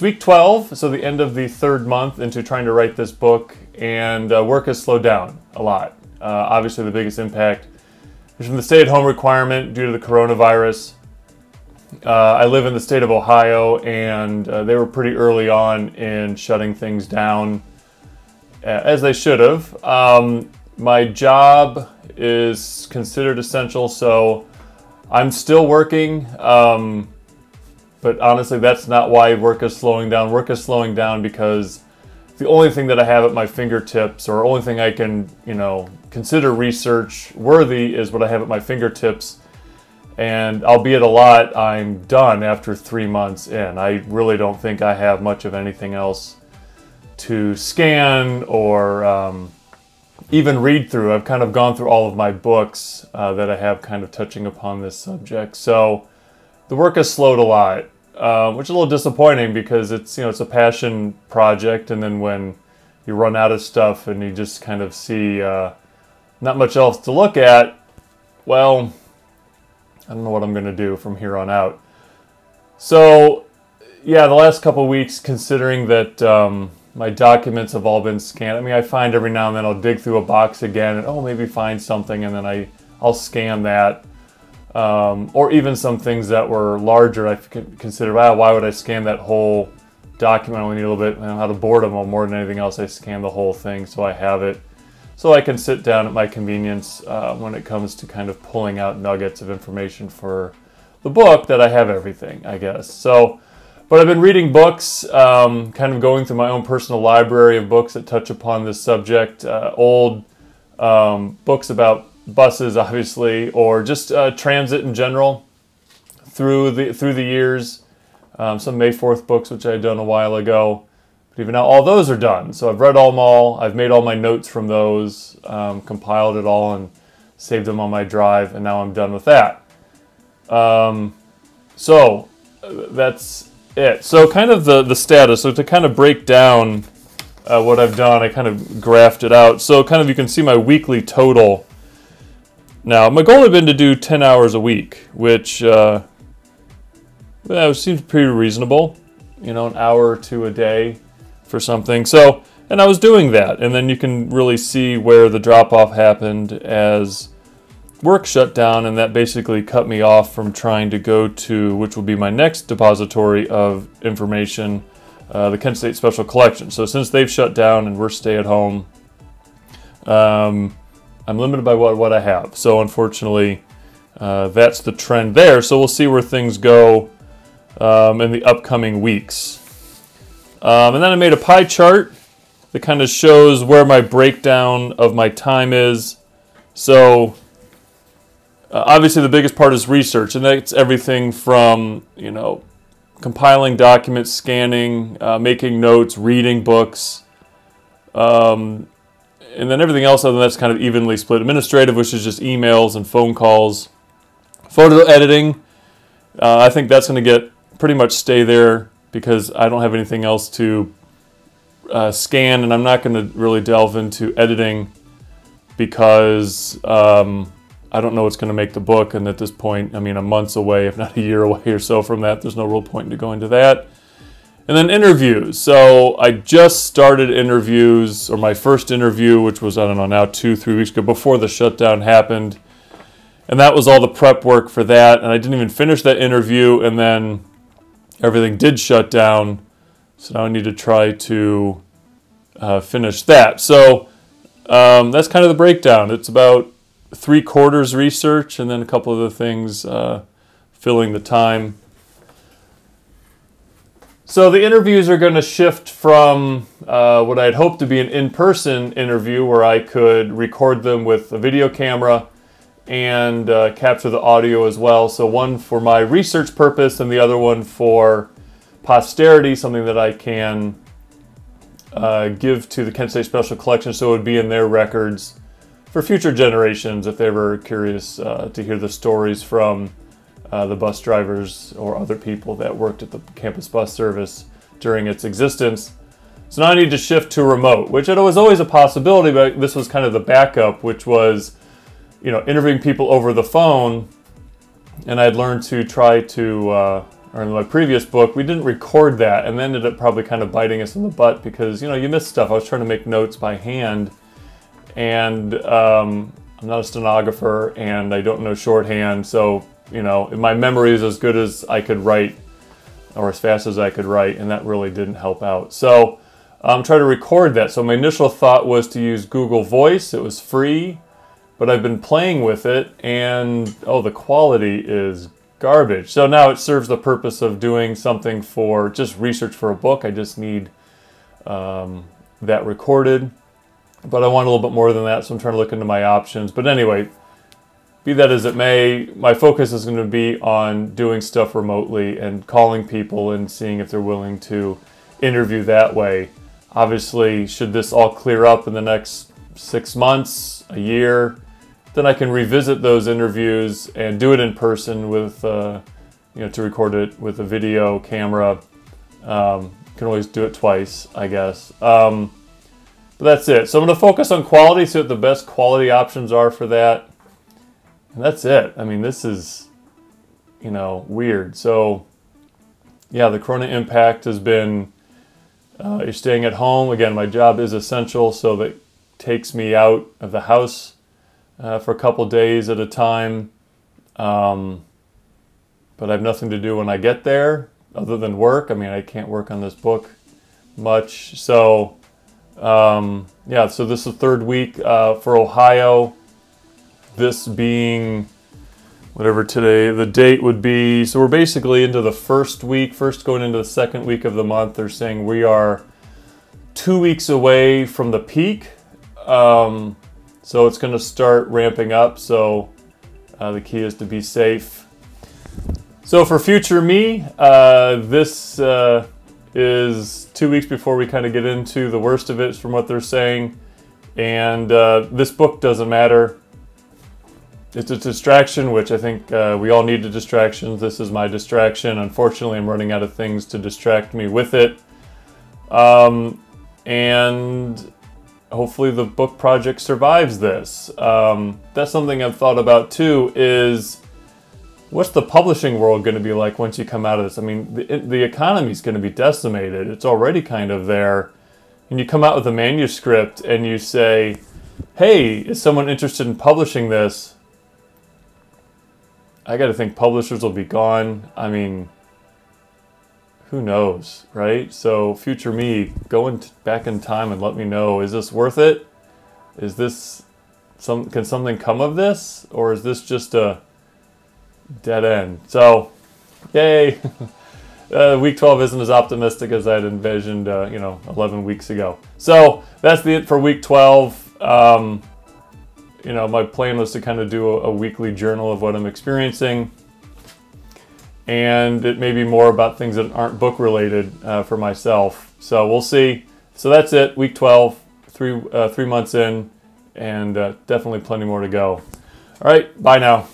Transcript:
it's week 12, so the end of the third month into trying to write this book, and work has slowed down a lot. Obviously, the biggest impact is from the stay-at-home requirement due to the coronavirus. I live in the state of Ohio, and they were pretty early on in shutting things down, as they should have. My job is considered essential, so I'm still working, but honestly, that's not why work is slowing down. Work is slowing down because the only thing that I have at my fingertips, or only thing I can, consider research worthy, is what I have at my fingertips. And albeit a lot, I'm done after 3 months in. I really don't think I have much of anything else to scan or even read through. I've kind of gone through all of my books that I have kind of touching upon this subject. So the work has slowed a lot, which is a little disappointing because it's a passion project, and then when you run out of stuff and you just kind of see not much else to look at, well, I don't know what I'm going to do from here on out. So yeah, the last couple of weeks, considering that my documents have all been scanned. I mean, I find every now and then I'll dig through a box again and maybe find something, and then I'll scan that. Or even some things that were larger, I consider, why would I scan that whole document? I only need a little bit, out of boredom, or more than anything else, I scan the whole thing so I have it. So I can sit down at my convenience when it comes to kind of pulling out nuggets of information for the book, that I have everything, I guess. So, but I've been reading books, kind of going through my own personal library of books that touch upon this subject, old books about buses, obviously, or just transit in general through the years. Some May 4th books, which I had done a while ago. But even now, all those are done. So I've read them all. I've made all my notes from those, compiled it all, and saved them on my drive, and now I'm done with that. So that's it. So kind of the status. So to kind of break down what I've done, I kind of graphed it out. So kind of you can see my weekly total. Now, my goal had been to do 10 hours a week, which seems pretty reasonable. An hour or two a day for something. So, and I was doing that. And then you can really see where the drop-off happened as work shut down, and that basically cut me off from trying to go to, which will be my next depository of information, the Kent State Special Collection. So since they've shut down and we're stay-at-home, I'm limited by what I have. So unfortunately, that's the trend there. So we'll see where things go in the upcoming weeks. And then I made a pie chart that kind of shows where my breakdown of my time is. So obviously the biggest part is research, and that's everything from, compiling documents, scanning, making notes, reading books, and then everything else other than that's kind of evenly split. Administrative, which is just emails and phone calls. Photo editing, I think that's going to pretty much stay there because I don't have anything else to scan, and I'm not going to really delve into editing because I don't know what's going to make the book, and at this point, I'm months away, if not a year away or so from that. There's no real point to go into that. And then interviews. So I just started interviews, or my first interview, which was, now 2-3 weeks ago, before the shutdown happened. And that was all the prep work for that. And I didn't even finish that interview, and then everything did shut down. So now I need to try to finish that. So that's kind of the breakdown. It's about 3/4 research, and then a couple other things filling the time. So the interviews are going to shift from what I'd hoped to be an in-person interview where I could record them with a video camera and capture the audio as well. So one for my research purpose and the other one for posterity, something that I can give to the Kent State Special Collection so it would be in their records for future generations if they were curious to hear the stories from the bus drivers or other people that worked at the campus bus service during its existence. So now I need to shift to remote, which it was always a possibility, but this was kind of the backup, which was, interviewing people over the phone. And I'd learned to try to or in my previous book, we didn't record that, and ended up probably kind of biting us in the butt because, you know, you miss stuff. I was trying to make notes by hand, and I'm not a stenographer, and I don't know shorthand, so, you know, my memory is as good as I could write, or as fast as I could write, and that really didn't help out. So I'm trying to record that. So my initial thought was to use Google Voice. It was free, but I've been playing with it, and oh, the quality is garbage. So now it serves the purpose of doing something for just research for a book. I just need that recorded, but I want a little bit more than that, so I'm trying to look into my options. But anyway, be that as it may, my focus is going to be on doing stuff remotely and calling people and seeing if they're willing to interview that way. Obviously, should this all clear up in the next 6 months, a year, then I can revisit those interviews and do it in person with, you know, to record it with a video camera. Can always do it twice, I guess. But that's it. So I'm going to focus on quality, see what the best quality options are for that. And that's it. I mean, this is, you know, weird. So, yeah, the corona impact has been, you're staying at home. Again, my job is essential, so that takes me out of the house for a couple days at a time. But I have nothing to do when I get there other than work. I mean, I can't work on this book much. So, yeah, so this is the third week for Ohio. This being whatever today the date would be. So we're basically into the first week, going into the second week of the month. They're saying we are 2 weeks away from the peak. So it's going to start ramping up. So the key is to be safe. So for future me, this is 2 weeks before we kind of get into the worst of it from what they're saying. And this book doesn't matter. It's a distraction, which I think we all need distractions. This is my distraction. Unfortunately, I'm running out of things to distract me with it. And hopefully the book project survives this. That's something I've thought about too, is what's the publishing world going to be like once you come out of this? I mean, the economy is going to be decimated. It's already kind of there. And you come out with a manuscript and you say, hey, is someone interested in publishing this? I got to think publishers will be gone. I mean, who knows, right? So future me, go back in time and let me know, is this worth it? Is this can something come of this? Or is this just a dead end? So, yay. Week 12 isn't as optimistic as I'd envisioned, 11 weeks ago. So that's it for week 12. My plan was to kind of do a weekly journal of what I'm experiencing. And it may be more about things that aren't book related for myself. So we'll see. So that's it, week 12, 3 months in, and definitely plenty more to go. All right, bye now.